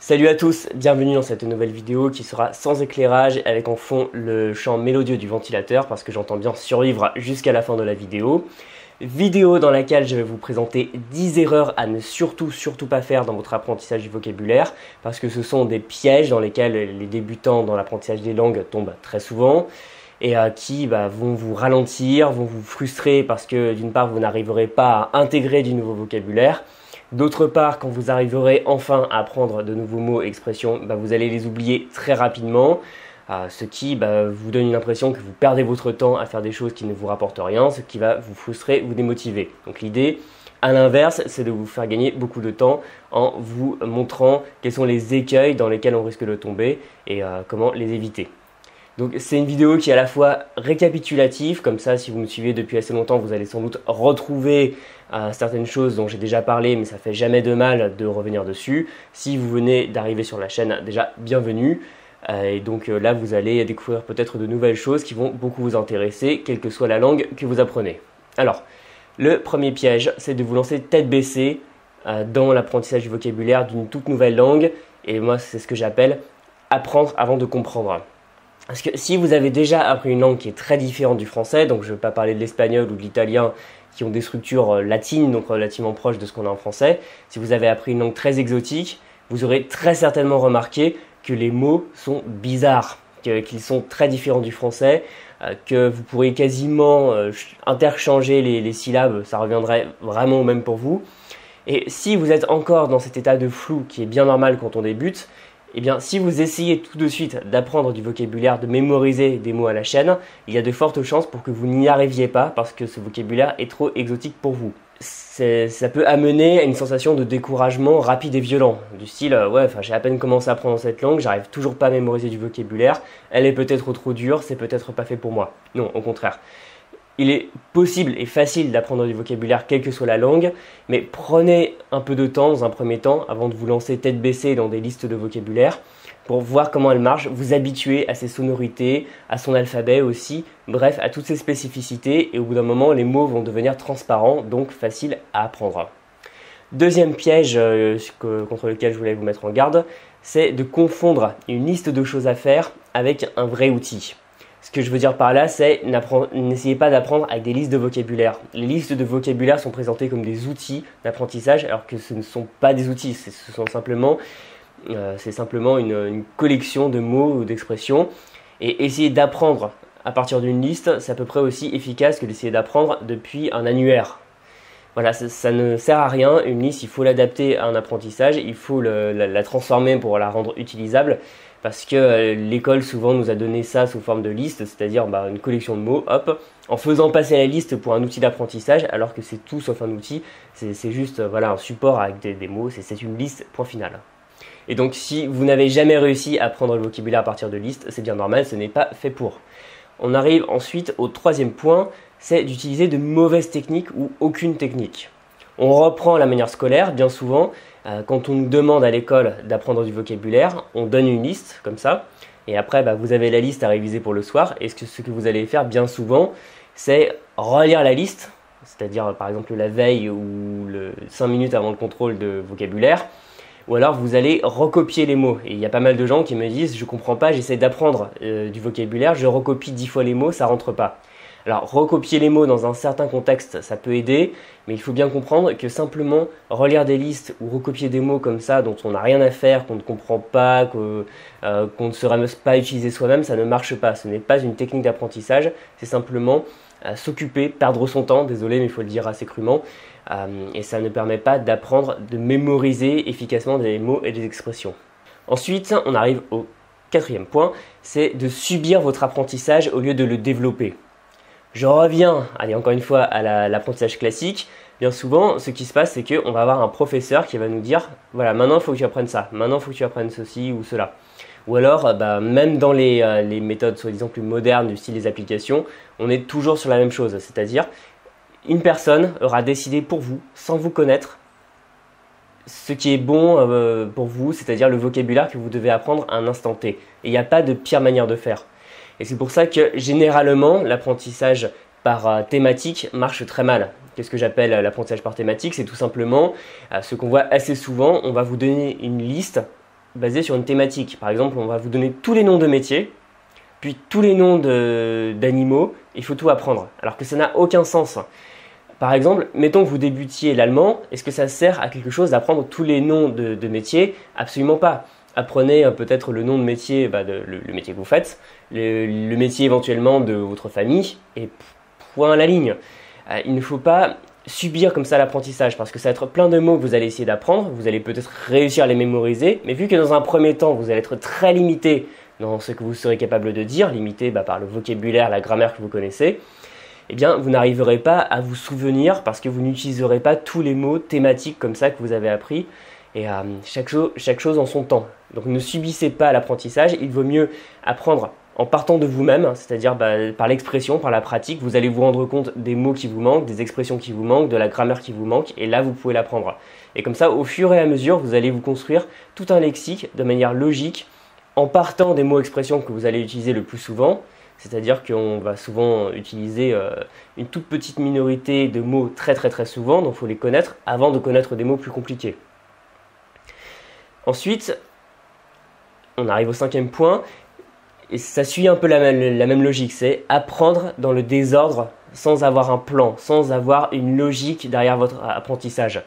Salut à tous, bienvenue dans cette nouvelle vidéo qui sera sans éclairage avec en fond le chant mélodieux du ventilateur parce que j'entends bien survivre jusqu'à la fin de la vidéo. Vidéo dans laquelle je vais vous présenter 10 erreurs à ne surtout pas faire dans votre apprentissage du vocabulaire parce que ce sont des pièges dans lesquels les débutants dans l'apprentissage des langues tombent très souvent et qui vont vous ralentir, vont vous frustrer parce que d'une part vous n'arriverez pas à intégrer du nouveau vocabulaire. D'autre part, quand vous arriverez enfin à apprendre de nouveaux mots et expressions, vous allez les oublier très rapidement, ce qui vous donne une impression que vous perdez votre temps à faire des choses qui ne vous rapportent rien, ce qui va vous frustrer, vous démotiver. Donc l'idée, à l'inverse, c'est de vous faire gagner beaucoup de temps en vous montrant quels sont les écueils dans lesquels on risque de tomber et comment les éviter. Donc c'est une vidéo qui est à la fois récapitulative, comme ça si vous me suivez depuis assez longtemps, vous allez sans doute retrouver certaines choses dont j'ai déjà parlé, mais ça fait jamais de mal de revenir dessus. Si vous venez d'arriver sur la chaîne, déjà bienvenue. Et donc là vous allez découvrir peut-être de nouvelles choses qui vont beaucoup vous intéresser, quelle que soit la langue que vous apprenez. Alors, le premier piège, c'est de vous lancer tête baissée dans l'apprentissage du vocabulaire d'une toute nouvelle langue. Et moi c'est ce que j'appelle apprendre avant de comprendre. Parce que si vous avez déjà appris une langue qui est très différente du français, donc je ne vais pas parler de l'espagnol ou de l'italien qui ont des structures latines, donc relativement proches de ce qu'on a en français, si vous avez appris une langue très exotique, vous aurez très certainement remarqué que les mots sont bizarres, qu'ils sont très différents du français, que vous pourriez quasiment interchanger les syllabes, ça reviendrait vraiment au même pour vous. Et si vous êtes encore dans cet état de flou qui est bien normal quand on débute, eh bien, si vous essayez tout de suite d'apprendre du vocabulaire, de mémoriser des mots à la chaîne, il y a de fortes chances pour que vous n'y arriviez pas parce que ce vocabulaire est trop exotique pour vous. Ça peut amener à une sensation de découragement rapide et violent, du style j'ai à peine commencé à apprendre cette langue, j'arrive toujours pas à mémoriser du vocabulaire, elle est peut-être trop dure, c'est peut-être pas fait pour moi. Non, au contraire. Il est possible et facile d'apprendre du vocabulaire quelle que soit la langue, mais prenez un peu de temps dans un premier temps avant de vous lancer tête baissée dans des listes de vocabulaire pour voir comment elle marche, vous habituer à ses sonorités, à son alphabet aussi, bref, à toutes ses spécificités et au bout d'un moment, les mots vont devenir transparents, donc faciles à apprendre. Deuxième piège contre lequel je voulais vous mettre en garde, c'est de confondre une liste de choses à faire avec un vrai outil. Ce que je veux dire par là, c'est n'essayez pas d'apprendre avec des listes de vocabulaire. Les listes de vocabulaire sont présentées comme des outils d'apprentissage, alors que ce ne sont pas des outils, c'est simplement une collection de mots ou d'expressions. Et essayer d'apprendre à partir d'une liste, c'est à peu près aussi efficace que d'essayer d'apprendre depuis un annuaire. Voilà, ça ne sert à rien. Une liste, il faut l'adapter à un apprentissage, il faut la transformer pour la rendre utilisable. Parce que l'école souvent nous a donné ça sous forme de liste, c'est-à-dire une collection de mots, hop, en faisant passer la liste pour un outil d'apprentissage, alors que c'est tout sauf un outil, c'est juste un support avec des mots, c'est une liste, point final. Et donc si vous n'avez jamais réussi à apprendre le vocabulaire à partir de listes, c'est bien normal, ce n'est pas fait pour. On arrive ensuite au troisième point, c'est d'utiliser de mauvaises techniques ou aucune technique. On reprend la manière scolaire, bien souvent, quand on nous demande à l'école d'apprendre du vocabulaire, on donne une liste comme ça, et après vous avez la liste à réviser pour le soir, et ce que vous allez faire bien souvent, c'est relire la liste, c'est-à-dire par exemple la veille ou 5 minutes avant le contrôle de vocabulaire, ou alors vous allez recopier les mots. Et il y a pas mal de gens qui me disent « je comprends pas, j'essaie d'apprendre du vocabulaire, je recopie 10 fois les mots, ça rentre pas ». Alors, recopier les mots dans un certain contexte, ça peut aider, mais il faut bien comprendre que simplement relire des listes ou recopier des mots comme ça dont on n'a rien à faire, qu'on ne comprend pas, qu'on ne saurait pas utiliser soi-même, ça ne marche pas. Ce n'est pas une technique d'apprentissage, c'est simplement s'occuper, perdre son temps, désolé mais il faut le dire assez crûment, et ça ne permet pas d'apprendre, de mémoriser efficacement des mots et des expressions. Ensuite, on arrive au quatrième point, c'est de subir votre apprentissage au lieu de le développer. Je reviens, encore une fois, à l'apprentissage classique. Bien souvent, ce qui se passe, c'est qu'on va avoir un professeur qui va nous dire « Voilà, maintenant il faut que tu apprennes ça, maintenant il faut que tu apprennes ceci ou cela ». Ou alors, même dans les méthodes soi-disant plus modernes du style des applications, on est toujours sur la même chose. C'est-à-dire, une personne aura décidé pour vous, sans vous connaître, ce qui est bon pour vous, c'est-à-dire le vocabulaire que vous devez apprendre à un instant T. Et il n'y a pas de pire manière de faire. Et c'est pour ça que généralement l'apprentissage par thématique marche très mal. Qu'est-ce que j'appelle l'apprentissage par thématique? C'est tout simplement ce qu'on voit assez souvent, on va vous donner une liste basé sur une thématique. Par exemple, on va vous donner tous les noms de métiers, puis tous les noms d'animaux, il faut tout apprendre, alors que ça n'a aucun sens. Par exemple, mettons que vous débutiez l'allemand, est-ce que ça sert à quelque chose d'apprendre tous les noms de métiers? Absolument pas. Apprenez peut-être le nom de métier, le métier que vous faites, le métier éventuellement de votre famille, et point à la ligne. Il ne faut pas subir comme ça l'apprentissage, parce que ça va être plein de mots que vous allez essayer d'apprendre, vous allez peut-être réussir à les mémoriser, mais vu que dans un premier temps, vous allez être très limité dans ce que vous serez capable de dire, limité par le vocabulaire, la grammaire que vous connaissez, eh bien, vous n'arriverez pas à vous souvenir parce que vous n'utiliserez pas tous les mots thématiques comme ça que vous avez appris. Et chaque chose en son temps. Donc ne subissez pas l'apprentissage, il vaut mieux apprendre en partant de vous-même, c'est-à-dire par l'expression, par la pratique, vous allez vous rendre compte des mots qui vous manquent, des expressions qui vous manquent, de la grammaire qui vous manque, et là vous pouvez l'apprendre. Et comme ça, au fur et à mesure, vous allez vous construire tout un lexique de manière logique, en partant des mots expressions que vous allez utiliser le plus souvent, c'est-à-dire qu'on va souvent utiliser une toute petite minorité de mots très souvent, donc il faut les connaître avant de connaître des mots plus compliqués. Ensuite, on arrive au 5e point, et ça suit un peu la même logique, c'est apprendre dans le désordre sans avoir un plan, sans avoir une logique derrière votre apprentissage.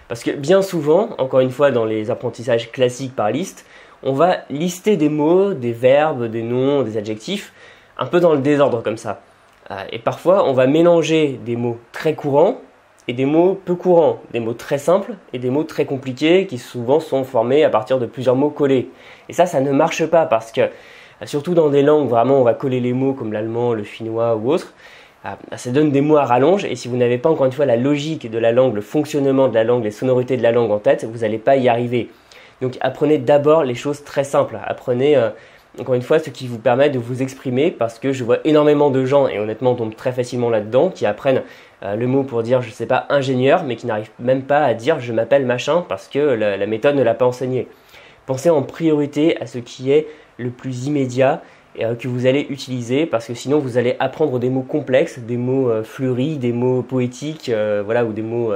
Parce que bien souvent, encore une fois dans les apprentissages classiques par liste, on va lister des mots, des verbes, des noms, des adjectifs, un peu dans le désordre comme ça. Et parfois, on va mélanger des mots très courants et des mots peu courants, des mots très simples et des mots très compliqués qui souvent sont formés à partir de plusieurs mots collés. Et ça ne marche pas parce que, surtout dans des langues, vraiment on va coller les mots comme l'allemand, le finnois ou autre, ça donne des mots à rallonge et si vous n'avez pas encore une fois la logique de la langue, le fonctionnement de la langue, les sonorités de la langue en tête, vous n'allez pas y arriver. Donc apprenez d'abord les choses très simples, apprenez encore une fois ce qui vous permet de vous exprimer parce que je vois énormément de gens et honnêtement tombent très facilement là-dedans qui apprennent le mot pour dire je sais pas ingénieur mais qui n'arrivent même pas à dire je m'appelle machin parce que la méthode ne l'a pas enseigné. Pensez en priorité à ce qui est le plus immédiat et que vous allez utiliser parce que sinon vous allez apprendre des mots complexes, des mots fleuris, des mots poétiques, ou des mots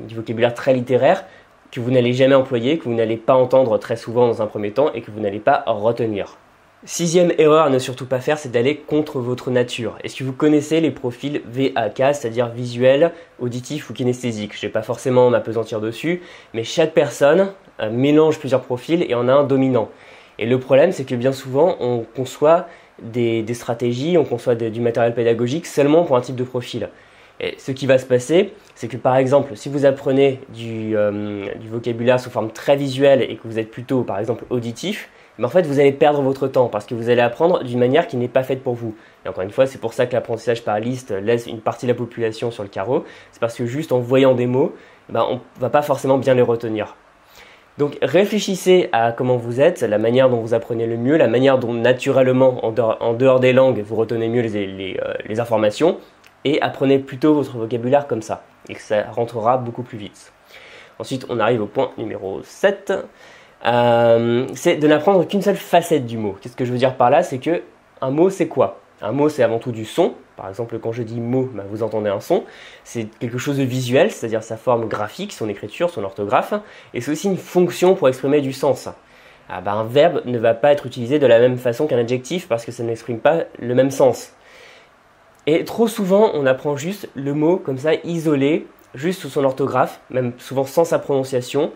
du vocabulaire très littéraire que vous n'allez jamais employer, que vous n'allez pas entendre très souvent dans un premier temps et que vous n'allez pas retenir. 6e erreur à ne surtout pas faire, c'est d'aller contre votre nature. Est-ce que vous connaissez les profils VAK, c'est-à-dire visuel, auditif ou kinesthésique? Je ne vais pas forcément m'appesantir dessus, mais chaque personne mélange plusieurs profils et en a un dominant. Et le problème, c'est que bien souvent, on conçoit des stratégies, on conçoit du matériel pédagogique seulement pour un type de profil. Et ce qui va se passer, c'est que par exemple, si vous apprenez du vocabulaire sous forme très visuelle et que vous êtes plutôt, par exemple, auditif, mais en fait, vous allez perdre votre temps parce que vous allez apprendre d'une manière qui n'est pas faite pour vous. Et encore une fois, c'est pour ça que l'apprentissage par liste laisse une partie de la population sur le carreau. C'est parce que juste en voyant des mots, on ne va pas forcément bien les retenir. Donc réfléchissez à comment vous êtes, la manière dont vous apprenez le mieux, la manière dont naturellement, en dehors des langues, vous retenez mieux les informations et apprenez plutôt votre vocabulaire comme ça et que ça rentrera beaucoup plus vite. Ensuite, on arrive au point numéro 7. C'est de n'apprendre qu'une seule facette du mot. Qu'est-ce que je veux dire par là? C'est que un mot, c'est quoi? Un mot, c'est avant tout du son. Par exemple, quand je dis mot, vous entendez un son. C'est quelque chose de visuel, c'est-à-dire sa forme graphique, son écriture, son orthographe. Et c'est aussi une fonction pour exprimer du sens. Un verbe ne va pas être utilisé de la même façon qu'un adjectif parce que ça n'exprime pas le même sens. Et trop souvent, on apprend juste le mot comme ça, isolé, juste sous son orthographe, même souvent sans sa prononciation.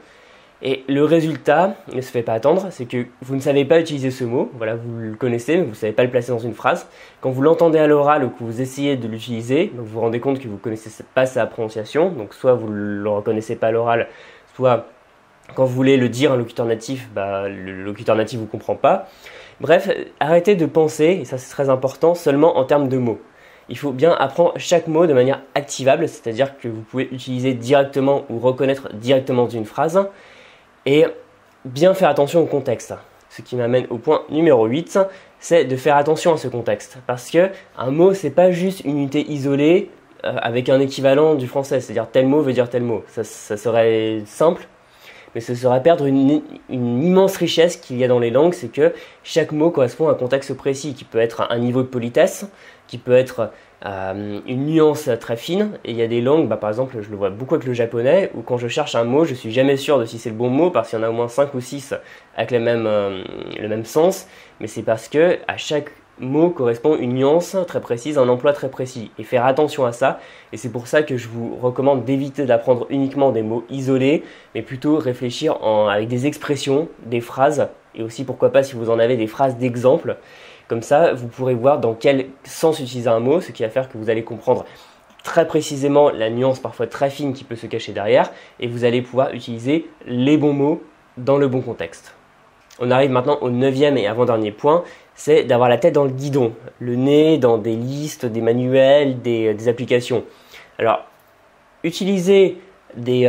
Et le résultat ne se fait pas attendre, c'est que vous ne savez pas utiliser ce mot, voilà, vous le connaissez, mais vous ne savez pas le placer dans une phrase. Quand vous l'entendez à l'oral ou que vous essayez de l'utiliser, donc vous vous rendez compte que vous ne connaissez pas sa prononciation, donc soit vous ne le reconnaissez pas à l'oral, soit quand vous voulez le dire à un locuteur natif, le locuteur natif ne vous comprend pas. Bref, arrêtez de penser, et ça c'est très important, seulement en termes de mots. Il faut bien apprendre chaque mot de manière activable, c'est-à-dire que vous pouvez utiliser directement ou reconnaître directement d'une phrase, et bien faire attention au contexte. Ce qui m'amène au point numéro 8, c'est de faire attention à ce contexte. Parce que un mot, c'est pas juste une unité isolée avec un équivalent du français. C'est-à-dire tel mot veut dire tel mot. Ça serait simple, mais ce serait perdre une immense richesse qu'il y a dans les langues. C'est que chaque mot correspond à un contexte précis, qui peut être un niveau de politesse, qui peut être une nuance très fine, et il y a des langues, par exemple je le vois beaucoup avec le japonais, où quand je cherche un mot, je suis jamais sûr de si c'est le bon mot, parce qu'il y en a au moins 5 ou 6 avec le même sens, mais c'est parce que à chaque mot correspond une nuance très précise, un emploi très précis, et faire attention à ça, et c'est pour ça que je vous recommande d'éviter d'apprendre uniquement des mots isolés, mais plutôt réfléchir avec des expressions, des phrases, et aussi pourquoi pas si vous en avez des phrases d'exemple. Comme ça, vous pourrez voir dans quel sens utiliser un mot, ce qui va faire que vous allez comprendre très précisément la nuance parfois très fine qui peut se cacher derrière, et vous allez pouvoir utiliser les bons mots dans le bon contexte. On arrive maintenant au 9e et avant-dernier point, c'est d'avoir la tête dans le guidon, le nez dans des listes, des manuels, des applications. Alors, utiliser des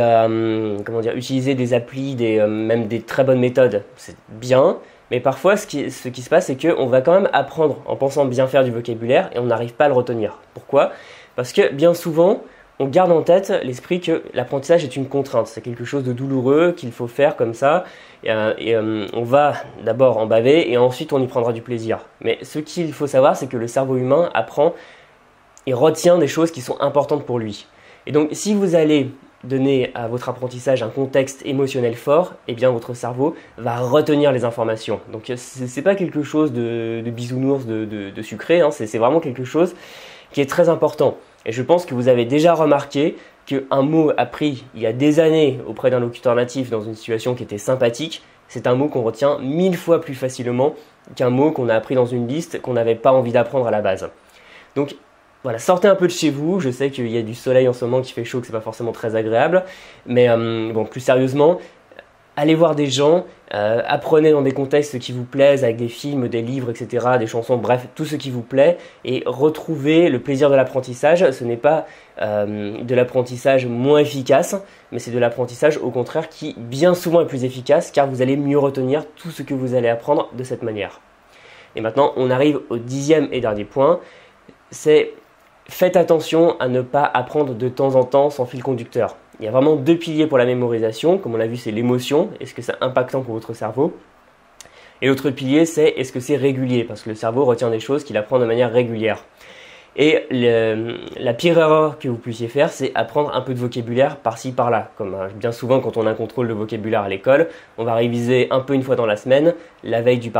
applis, même des très bonnes méthodes, c'est bien. Mais parfois, ce qui se passe, c'est qu'on va quand même apprendre en pensant bien faire du vocabulaire et on n'arrive pas à le retenir. Pourquoi ? Parce que bien souvent, on garde en tête l'esprit que l'apprentissage est une contrainte. C'est quelque chose de douloureux qu'il faut faire comme ça. On va d'abord en baver et ensuite on y prendra du plaisir. Mais ce qu'il faut savoir, c'est que le cerveau humain apprend et retient des choses qui sont importantes pour lui. Et donc, si vous allez donner à votre apprentissage un contexte émotionnel fort, eh bien votre cerveau va retenir les informations. Donc c'est pas quelque chose de bisounours, de sucré, hein, c'est vraiment quelque chose qui est très important. Et je pense que vous avez déjà remarqué qu'un mot appris il y a des années auprès d'un locuteur natif dans une situation qui était sympathique, c'est un mot qu'on retient 1000 fois plus facilement qu'un mot qu'on a appris dans une liste qu'on n'avait pas envie d'apprendre à la base. Donc voilà, sortez un peu de chez vous, je sais qu'il y a du soleil en ce moment qui fait chaud, que c'est pas forcément très agréable, mais bon, plus sérieusement, allez voir des gens, apprenez dans des contextes qui vous plaisent, avec des films, des livres, etc., des chansons, bref, tout ce qui vous plaît, et retrouvez le plaisir de l'apprentissage. Ce n'est pas de l'apprentissage moins efficace, mais c'est de l'apprentissage au contraire qui bien souvent est plus efficace, car vous allez mieux retenir tout ce que vous allez apprendre de cette manière. Et maintenant, on arrive au 10e et dernier point, c'est faites attention à ne pas apprendre de temps en temps sans fil conducteur. Il y a vraiment 2 piliers pour la mémorisation. Comme on l'a vu, c'est l'émotion. Est-ce que c'est impactant pour votre cerveau ? Et l'autre pilier, c'est est-ce que c'est régulier ? Parce que le cerveau retient des choses qu'il apprend de manière régulière. Et la pire erreur que vous puissiez faire, c'est apprendre un peu de vocabulaire par-ci, par-là. Comme bien souvent, quand on a un contrôle de vocabulaire à l'école, on va réviser un peu une fois dans la semaine, la veille du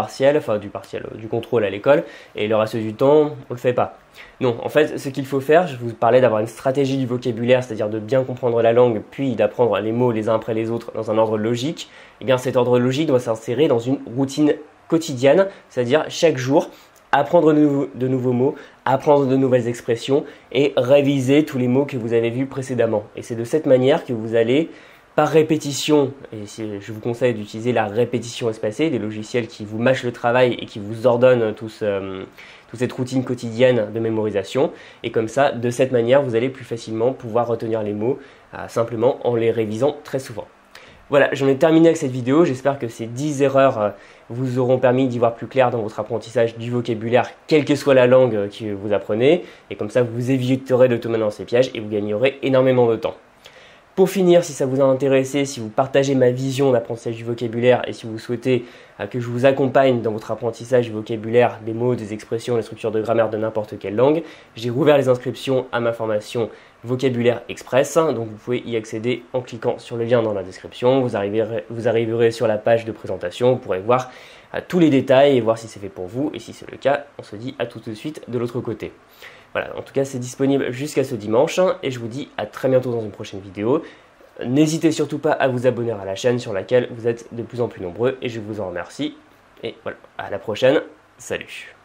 contrôle à l'école, et le reste du temps, on le fait pas. Non, en fait, ce qu'il faut faire, je vous parlais d'avoir une stratégie du vocabulaire, c'est-à-dire de bien comprendre la langue, puis d'apprendre les mots les uns après les autres dans un ordre logique. Et bien, cet ordre logique doit s'insérer dans une routine quotidienne, c'est-à-dire chaque jour, apprendre de nouveaux mots, apprendre de nouvelles expressions et réviser tous les mots que vous avez vus précédemment. Et c'est de cette manière que vous allez, par répétition, et je vous conseille d'utiliser la répétition espacée, des logiciels qui vous mâchent le travail et qui vous ordonnent toute cette routine quotidienne de mémorisation. Et comme ça, de cette manière, vous allez plus facilement pouvoir retenir les mots simplement en les révisant très souvent. Voilà, j'en ai terminé avec cette vidéo. J'espère que ces 10 erreurs vous auront permis d'y voir plus clair dans votre apprentissage du vocabulaire, quelle que soit la langue que vous apprenez. Et comme ça, vous éviterez de tomber dans ces pièges et vous gagnerez énormément de temps. Pour finir, si ça vous a intéressé, si vous partagez ma vision d'apprentissage du vocabulaire et si vous souhaitez que je vous accompagne dans votre apprentissage du vocabulaire, des mots, des expressions, des structures de grammaire de n'importe quelle langue, j'ai rouvert les inscriptions à ma formation Vocabulaire Express. Donc vous pouvez y accéder en cliquant sur le lien dans la description. Vous arriverez sur la page de présentation, vous pourrez voir tous les détails et voir si c'est fait pour vous. Et si c'est le cas, on se dit à tout de suite de l'autre côté. Voilà, en tout cas c'est disponible jusqu'à ce dimanche et je vous dis à très bientôt dans une prochaine vidéo. N'hésitez surtout pas à vous abonner à la chaîne sur laquelle vous êtes de plus en plus nombreux et je vous en remercie. Et voilà, à la prochaine, salut!